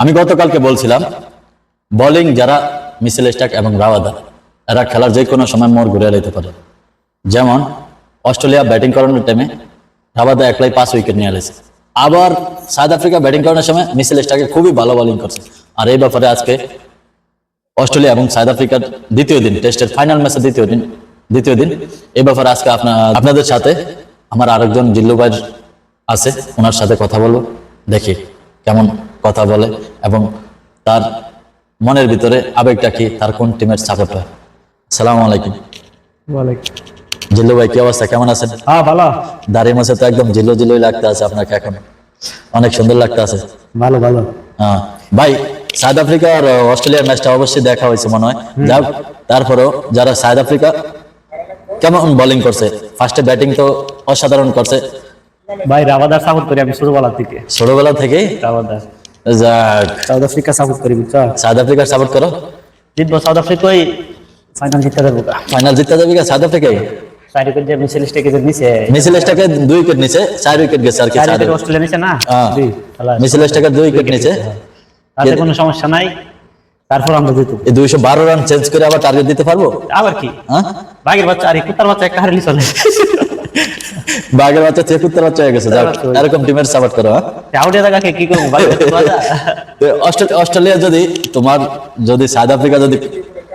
আমি গতকালকে বলছিলাম বোলিং যারা মিচেল স্টার্ক এবং রাবাদা এরা খেলার যে কোনো সময় মোড় ঘুরে নিতে পারে। যেমন অস্ট্রেলিয়া ব্যাটিং করানোর টাইমে রাবাদা একলাই 5 উইকেট নিয়ে এসেছে। আবার সাউথ আফ্রিকা ব্যাটিং করানোর সময় মিচেল স্টার্কে খুবই ভালো বোলিং করছে। আর এই ব্যাপারে আজকে অস্ট্রেলিয়া এবং সাউথ আফ্রিকার দ্বিতীয় দিন টেস্টের ফাইনাল ম্যাচের দ্বিতীয় দিন এই ব্যাপারে আজকে আপনাদের সাথে আমার আরেকজন জিল্লু ভাই আছে, ওনার সাথে কথা বলবো, দেখি কেমন কথা বলে এবং তার মনের ভিতরে আবেগটা কি, তার কোন টিমের সাপোর্ট হয়। আসসালামু আলাইকুম। ওয়ালাইকুম। জিল্লু ভাই কি অবস্থা, কেমন আছেন? হ্যাঁ ভালো। দাড়ি মোছে তো একদম জিল্লুই লাগতে আছে আপনাকে, এখন অনেক সুন্দর লাগতে আছে। ভালো ভালো। হ্যাঁ ভাই, সাউথ আফ্রিকা আর অস্ট্রেলিয়ার ম্যাচটা অবশ্যই দেখা হয়েছে মনে হয়। যাক, তারপরেও যারা সাউথ আফ্রিকা কেমন বোলিং করছে, ফার্স্টে ব্যাটিং তো অসাধারণ করছে। ভাই রাবাদার সাপোর্ট করি আমি ছোটবেলা থেকে। ছোটবেলা থেকেই রাবাদার। যাক, সাউথ আফ্রিকা সাপোর্ট করি বুঝছো? সাউথ আফ্রিকার সাপোর্ট করো? জিতবো সাউথ আফ্রিকাই, ফাইনাল জিততে দেবো। ফাইনাল জিততে যাবে কি সাউথ আফ্রিকায়? 4 উইকেট যে মিচেল স্টার্কে যে নিছে, মিচেল স্টার্কের 2 উইকেট নিচে, 4 উইকেট গেছে আর কি। 4 উইকেট অস্ট্রেলিয়া নিছে না? হ্যাঁ, দুই খেলা মিচেল স্টার্কের 2 উইকেট নিচে। তাতে কোনো সমস্যা নাই, তারপর আমরা জিতবো। এই 212 রান চেঞ্জ করে আবার টার্গেট দিতে পারবো? আবার কি হ্যাঁ, বাঘের বাচ্চা আর কুত্তার বাচ্চা একটা হারলি চলে। বাঘের বাচ্চা থেকে কুত্তার বাচ্চা হয়ে গেছে। যাক, এরকম টিমের সাপোর্ট করো। হ্যাঁ, আউটে দাগাকে কি করবো ভাই? অস্ট্রেলিয়া যদি সাউথ আফ্রিকা যদি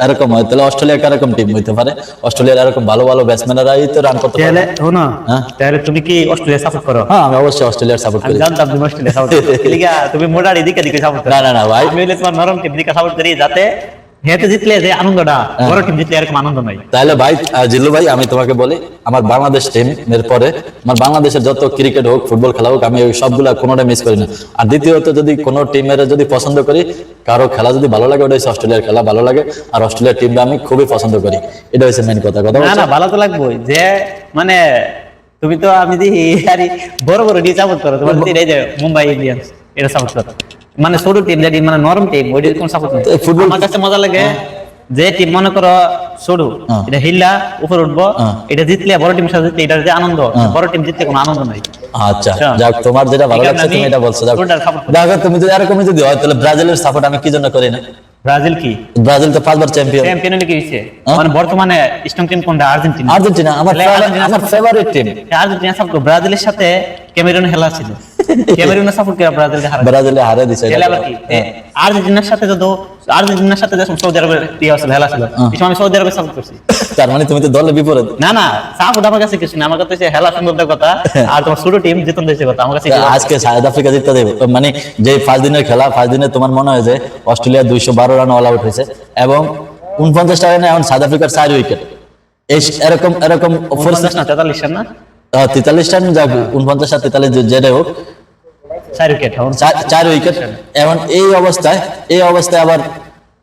এরকম হয়, তাহলে অস্ট্রেলিয়া এরকম টিম হইতে পারে। অস্ট্রেলিয়ার এরকম ভালো ভালো ব্যাটসম্যানরাই তো রান করতে পারে। তাহলে শোনো, হ্যাঁ? তাহলে তুমি কি অস্ট্রেলিয়া সাপোর্ট করো? হ্যাঁ, আমি অবশ্যই অস্ট্রেলিয়ার সাপোর্ট আমি করি। জানতাম তুমি অস্ট্রেলিয়া সাপোর্ট করো। লিগা তুমি মোটার এদিকে দিকে সাপোর্ট করো। না ভাই, আমি হইলে তোমার নরম টিম দিকে সাপোর্ট করি, যাতে হেতে জিতলে যে আনন্দটা, বড় টিম জিতলে এরকম আনন্দ নাই। তাহলে ভাই জিল্লু ভাই, আমি তোমাকে বলি, আমার বাংলাদেশ টিমের পরে আমার বাংলাদেশের যত ক্রিকেট হোক, ফুটবল খেলা হোক, আমি ওই সবগুলা কোনোটা মিস করি না। আর দ্বিতীয়ত, যদি কোনো টিমের যদি পছন্দ করি, কারো খেলা যদি ভালো লাগে, ওটা হচ্ছে অস্ট্রেলিয়ার খেলা ভালো লাগে, আর অস্ট্রেলিয়ার টিমটা আমি খুবই পছন্দ করি। এটা হচ্ছে মেন কথা। না ভালো তো লাগবে যে, মানে তুমি তো আমি দেখি আরে বড় বড় টিম সাপোর্ট করো। তোমার এই যে মুম্বাই ইন্ডিয়ান্স, এটা সাপোর্ট করো। মানে ছোট টিম যেটি মানে নরম টিম, ওইটা কোন সাপোর্ট নাই। ফুটবল আমার কাছে মজা লাগে যে টিম মনে করো ছোট, এটা হিল্লা উপর উঠবো, এটা জিতলে বড় টিমের সাথে জিতলে এটার যে আনন্দ, বড় টিম জিতলে কোনো আনন্দ নাই। আচ্ছা, যাক, তোমার যেটা ভালো লাগছে তুমি এটা বলছো। দেখো, তুমি যদি এরকমই যদি হয়, তাহলে ব্রাজিলের সাপোর্ট আমি কি জন্য করি না? ব্রাজিল কি? ব্রাজিল তো 5 বার চ্যাম্পিয়ন। চ্যাম্পিয়ন হলে কি হইছে? মানে বর্তমানে স্ট্রং টিম কোনটা? আর্জেন্টিনা। আর্জেন্টিনা আমার ফেভারিট টিম। Argentina support. ব্রাজিলের সাথে ক্যামেরুন খেলা ছিল, ক্যামেরুনের সাপোর্ট করে ব্রাজিলে হারে দিছে। আবার কি আর্জেন্টিনার সাথে যখন সৌদি আরবের খেলা ছিল, এই সময় আমি সৌদি আরবে সাপোর্ট করছি। তার মানে তুমি তো দলের বিপরীত। না সাপোর্ট আমার কাছে কিছু না, আমার কাছে খেলা সুন্দর কথা, আর তোমার ছোট টিম জিতন দিয়েছে কথা আমার কাছে। আজকে সাউথ আফ্রিকা জিততে দেবে, মানে যে 5 দিনের খেলা, 5 দিনে তোমার মনে হয় যে অস্ট্রেলিয়া 212 রান অল আউট হয়েছে এবং 49 রানে এখন সাউথ আফ্রিকার 4 উইকেট। এরকম 50 না 43 রান না 43 রান, যাক 49 আর 43 যেটাই হোক, 4 উইকেট 4 উইকেট। এখন এই অবস্থায় আবার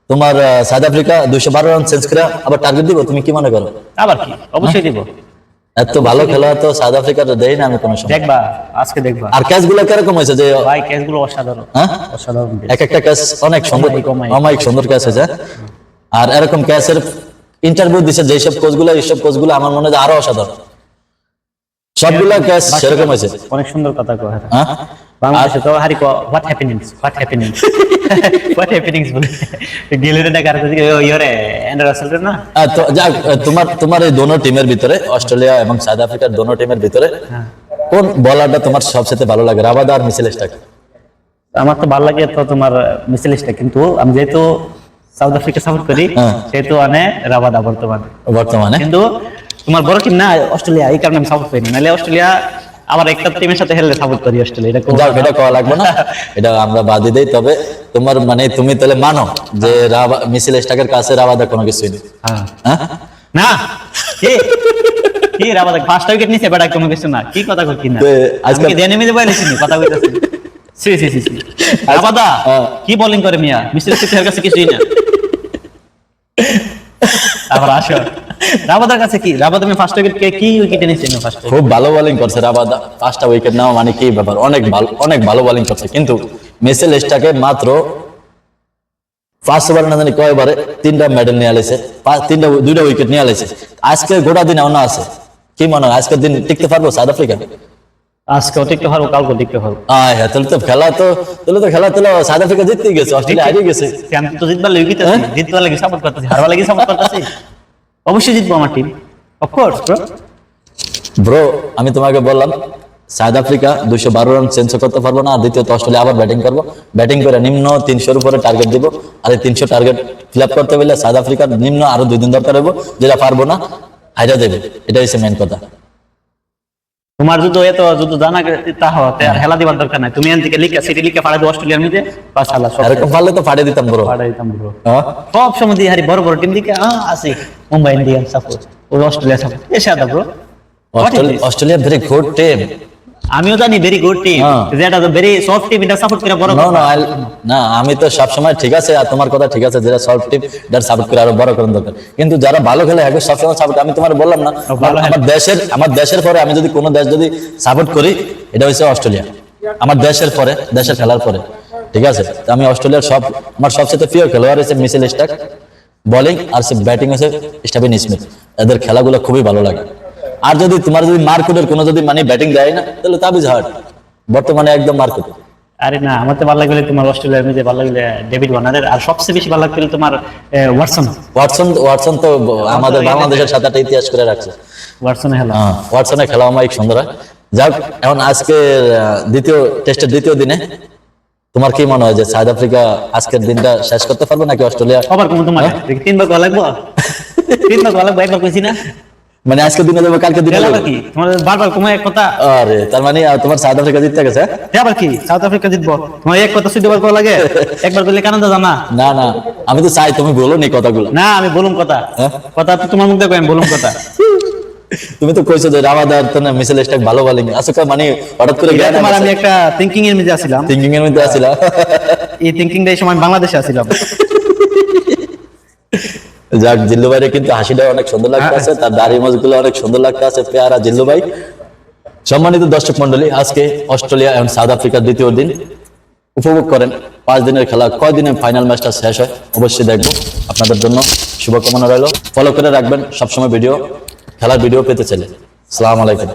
তোমার সাউথ আফ্রিকা 212 রান চেঞ্জ করে আবার টার্গেট দিব, তুমি কি মনে করো? আবার কি? অবশ্যই দিব। এত ভালো খেলা তো সাউথ আফ্রিকার দেই না আমি কোনো সময়। দেখবা, আজকে দেখবা। আর ক্যাচগুলো কিরকম হয়েছে যে ভাই ক্যাচগুলো অসাধারণ। হ্যাঁ, অসাধারণ। একটা ক্যাচ অনেক সুন্দর, অমায়িক সুন্দর ক্যাচ হয়েছে। আর এরকম ক্যাচের ইন্টারভিউ দিছে যেসব কোচগুলো, এইসব কোচগুলো আমার মনে হয় আরো অসাধারণ। সবগুলা ক্যাচ সেরকম হয়েছে। অনেক সুন্দর কথা কয়। হ্যাঁ, বাংলাদেশে তো হারি হোয়াট হ্যাপেনিংস বলে গেলের ডাকার ইয়োরে এন্ডার রাসেলের না। তো যাক, তোমার এই দোনো টিমের ভিতরে, অস্ট্রেলিয়া এবং সাউথ আফ্রিকার দোনো টিমের ভিতরে কোন বলারটা তোমার সবচেয়ে ভালো লাগে, রাবাদা আর মিচেল স্টার্ক? আমার তো ভালো লাগে তো তোমার মিচেল স্টার্ক, কিন্তু আমি যেহেতু সাউথ আফ্রিকা সাপোর্ট করি সেহেতু রাবাদা বর্তমানে। কিন্তু তোমার বড় টিম না অস্ট্রেলিয়া, এই কারণে আমি সাপোর্ট করি না। নাহলে অস্ট্রেলিয়া আবার একটা টিমের সাথে হেললে সাপোর্ট করি অস্ট্রেলিয়া। এটা কওয়া লাগবে না, এটা আমরা বাদই দেই। তবে তোমার মানে তুমি তাহলে মানো যে মিচেল স্টার্কের কাছে রাবাদা কোনো কিছুই নেই? হ্যাঁ না, কি রাবাদা ফার্স্ট উইকেট নিছে, বেটা কোনো কিছু না। কি কথা কই? কি না আজকে দেনে মেজে বলেছি কথা কইতাছি। সি রাবাদা কি বোলিং করে মিয়া, মিচেল স্টার্কের কাছে কিছুই না। আবার আসো রাবাদার কাছে কি? রাবাদা আমি ফার্স্ট উইকেট কি উইকেটে নিছে? খুব ভালো বোলিং করছে রাবাদা, 5টা উইকেট নেওয়া মানে কি ব্যাপার, অনেক ভালো বোলিং করছে। কিন্তু মিচেল স্টার্কে মাত্র 5 ওভার না জানি কয়বারে 3টা মেডেল নিয়ে আলেছে, 2টা উইকেট নিয়ে আলেছে। আজকে গোটা দিন এমন আছে, কি মনে হয় আজকের দিন টিকতে পারবো সাউথ আফ্রিকা? আজকেও টিকতে পারবো, কালকেও টিকতে পারবো। হ্যাঁ, তাহলে তো খেলা সাউথ আফ্রিকা জিততেই গেছে, অস্ট্রেলিয়া হারিয়ে গেছে। আমি তো জিতবার লাগি গিতেছি, জিতবার লাগি সাপোর্ট করতেছি, হারবার লাগি সাপোর্ট করতেছি। অবশ্যই জিতবো আমার টিম, অফকোর্স ব্রো। ব্রো আমি তোমাকে বললাম সাউথ আফ্রিকা 212 রান চেঞ্জ করতে পারবো না, আর দ্বিতীয়ত অস্ট্রেলিয়া আবার ব্যাটিং করবো, ব্যাটিং করে নিম্ন 300-র উপরে টার্গেট দিব, আর এই 300 টার্গেট ফিল আপ করতে পারলে সাউথ আফ্রিকার নিম্ন আরো 2 দিন দরকার হইব, যেটা পারবো না হাইরা দেবে, এটাই হচ্ছে মেন কথা। তোমার যদি এত যদি জানা তা হতে আর হেলা দিবার দরকার নাই, তুমি এনদিকে লিখা সিটি লিখা পাড়া দিও অস্ট্রেলিয়ার মধ্যে, বাস আল্লাহ সব এরকম পারলে তো ফাটিয়ে দিতাম ব্রো। পাড়া দিতাম ব্রো। হ্যাঁ? সব সময় দিয়ে হারি বড় বড় টিম দিকে আছে, মুম্বাই ইন্ডিয়ান্স সাপোর্ট, ওই অস্ট্রেলিয়া সাপোর্ট, এসে আদা bro. Australia very good team. আমিও জানি ভেরি গুড টিম, যেটা ভেরি সফট টিম, এটা সাপোর্ট করে বড় না আমি তো সবসময় ঠিক আছে, আর তোমার কথা ঠিক আছে, যারা সফট টিম যারা সাপোর্ট করে আরো বড় করার দরকার, কিন্তু যারা ভালো খেলে এখন সবসময় সাপোর্ট। আমি তোমার বললাম না, আমার দেশের পরে আমি যদি কোনো দেশ যদি সাপোর্ট করি, এটা হচ্ছে অস্ট্রেলিয়া। আমার দেশের পরে, দেশের খেলার পরে, ঠিক আছে। তো আমি অস্ট্রেলিয়ার আমার সবচেয়ে প্রিয় খেলোয়াড় হচ্ছে মিচেল স্টার্ক, বোলিং আর ব্যাটিং হচ্ছে স্টিভেন স্মিথ। এদের খেলাগুলো খুবই ভালো লাগে। আর যদি তোমার যদি মার্কুটের কোনো যদি মানে ব্যাটিং দেয় না, তাহলে তাবিজ হার্ট বর্তমানে একদম মার্কুট। আরে না, আমার তো ভালো লাগলে তোমার অস্ট্রেলিয়ার মধ্যে ভালো লাগলে ডেভিড ওয়ার্নারের, আর সবচেয়ে বেশি ভালো লাগলে তোমার ওয়াটসন তো আমাদের বাংলাদেশের সাথে একটা ইতিহাস করে রাখছে। ওয়াটসনের খেলা, ওয়াটসনের খেলা অনেক সুন্দর হয়। যাক, এখন আজকে টেস্টের দ্বিতীয় দিনে তোমার কি মনে হয় যে সাউথ আফ্রিকা আজকের দিনটা শেষ করতে পারবে নাকি অস্ট্রেলিয়া? সবার কোন তোমার 3 বার গোল লাগবো, 3 বার গোল লাগবো, একবার কইছি না মানে আজকের দিনে যাবে, কালকে দিনে যাবে কি? তোমার বারবার কোন এক কথা। আরে তার মানে তোমার সাউথ আফ্রিকা জিততে গেছে? আবার কি সাউথ আফ্রিকা জিতবো? তোমার এক কথা 14 বার গোল লাগে, একবার কইলে কেন জানা? না আমি তো চাই তুমি বলো নি কথাগুলো। না আমি বলুম কথা, কথা তো তোমার মুখ দেখো, আমি বলুম কথা। তুমি তো কইছো যে রাবাদার তো না মিচেল স্টার্ক ভালো বোলিং আচ্ছা, মানে হঠাৎ করে তোমার আমি একটা থিংকিং এর মধ্যে আছিলাম, এই থিংকিংটাই সময় বাংলাদেশে আছিলাম। যাক, জিল্লু ভাইরে কিন্তু হাসিটা অনেক সুন্দর লাগতেছে, তার দাড়ি মাছগুলো অনেক সুন্দর লাগতেছে, পেয়ারা জিল্লু ভাই। সম্মানিত দর্শক মন্ডলী, আজকে অস্ট্রেলিয়া এবং সাউথ আফ্রিকার দ্বিতীয় দিন উপভোগ করেন। 5 দিনের খেলা, কয় দিনে ফাইনাল ম্যাচটা শেষ হয় অবশ্যই দেখবো। আপনাদের জন্য শুভকামনা রইল, ফলো করে রাখবেন সবসময় খেলার ভিডিও পেতে চাইলে। আসসালামু আলাইকুম।